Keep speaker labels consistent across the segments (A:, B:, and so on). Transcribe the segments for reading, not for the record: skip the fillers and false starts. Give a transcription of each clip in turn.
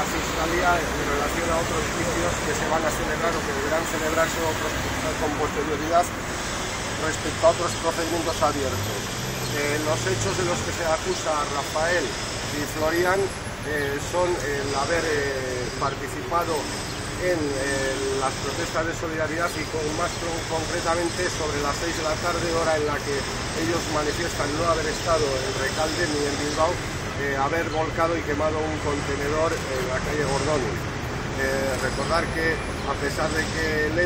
A: Fiscalía en relación a otros juicios que se van a celebrar o que deberán celebrarse con posterioridad respecto a otros procedimientos abiertos. Los hechos de los que se acusa a Rafael y Florian son el haber participado en las protestas de solidaridad y más concretamente sobre las 6 de la tarde, hora en la que ellos manifiestan no haber estado en Recalde ni en Bilbao, haber volcado y quemado un contenedor en la calle Gordóniz. Recordar que a pesar de que el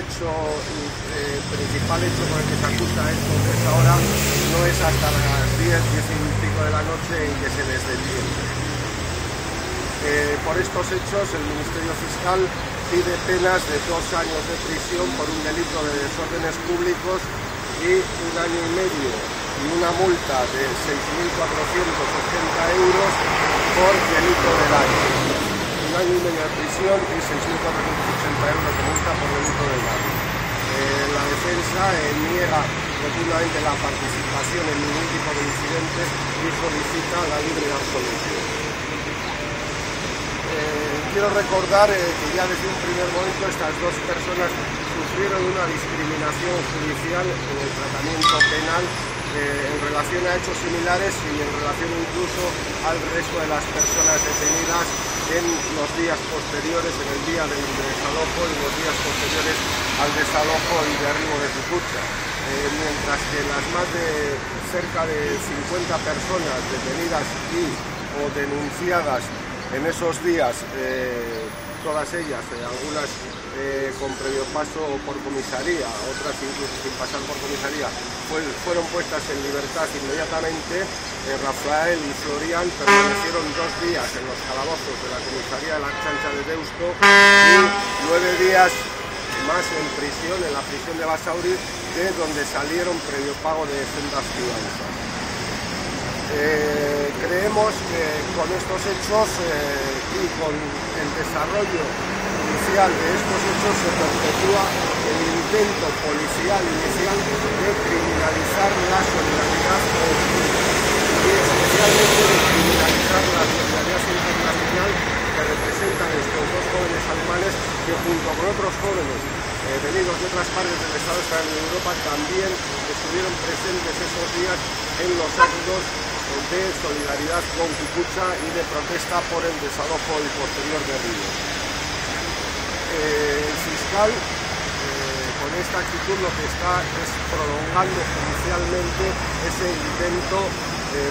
A: principal hecho por el que se acusa es sobre esa hora, no es hasta las 10 y pico de la noche en que se les detiene. Por estos hechos el Ministerio Fiscal pide penas de 2 años de prisión por un delito de desórdenes públicos y 1 año y medio y una multa de 6.480 euros por delito de daño. 1 año y medio de prisión y 6.480 euros de multa por delito de daño. La defensa niega rotundamente la participación en ningún tipo de incidente y solicita la libre absolución. Quiero recordar que ya desde un primer momento estas dos personas sufrieron una discriminación judicial en el tratamiento penal en relación a hechos similares y en relación incluso al resto de las personas detenidas en los días posteriores, en el día del desalojo y los días posteriores al desalojo y derribo de Cucucha. Mientras que las más de cerca de 50 personas detenidas o denunciadas en esos días, todas ellas, algunas con previo paso por comisaría, otras incluso sin pasar por comisaría, fueron puestas en libertad inmediatamente. Rafael y Florian permanecieron 2 días en los calabozos de la comisaría de la Chancha de Deusto y 9 días más en prisión, en la prisión de Basauri, de donde salieron previo pago de sendas fianzas. Creemos que con estos hechos y con el desarrollo judicial de estos hechos se perpetúa el intento policial inicial de criminalizar la solidaridad y especialmente de criminalizar la solidaridad internacional que representan estos 2 jóvenes alemanes que junto con otros jóvenes venidos de otras partes del Estado español y de Europa también estuvieron presentes esos días en los actos de solidaridad con Cucucha y de protesta por el desalojo y posterior derribo. El fiscal con esta actitud lo que está es prolongando judicialmente ese intento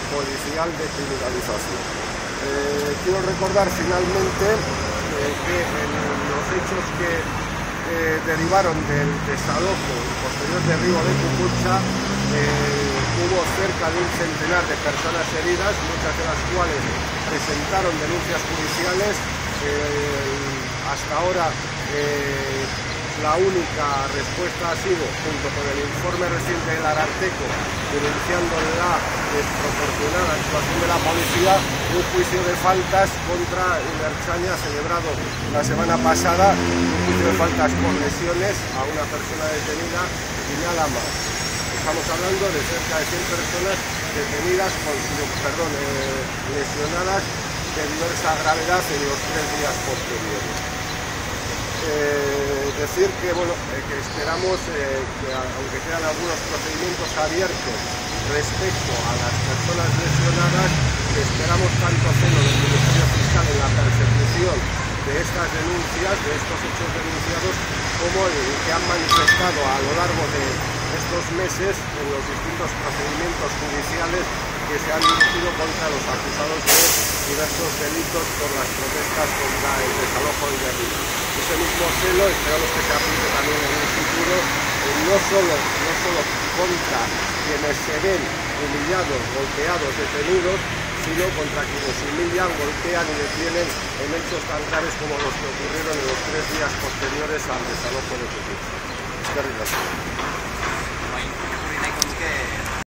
A: policial de criminalización. Quiero recordar finalmente que en los hechos que derivaron del desalojo y posterior derribo de Cucucha hubo cerca de un centenar de personas heridas, muchas de las cuales presentaron denuncias judiciales. Hasta ahora la única respuesta ha sido, junto con el informe reciente del Ararteko, denunciando la desproporcionada actuación de la policía, un juicio de faltas contra Iberchaña celebrado la semana pasada, un juicio de faltas por lesiones a una persona detenida y nada más. Estamos hablando de cerca de 100 personas detenidas, lesionadas de diversa gravedad en los 3 días posteriores. Decir que, que esperamos que aunque quedan algunos procedimientos abiertos respecto a las personas lesionadas, que esperamos tanto celo del Ministerio Fiscal en la persecución de estas denuncias, de estos hechos denunciados, como el que han manifestado a lo largo de estos meses en los distintos procedimientos judiciales que se han dirigido contra los acusados de diversos delitos por las protestas contra el desalojo y derribo. Ese mismo celo esperamos que se aplique también en el futuro, no solo contra quienes se ven humillados, golpeados, detenidos, sino contra quienes humillan, golpean y detienen en hechos tan graves como los que ocurrieron en los 3 días posteriores al desalojo de Cucucha.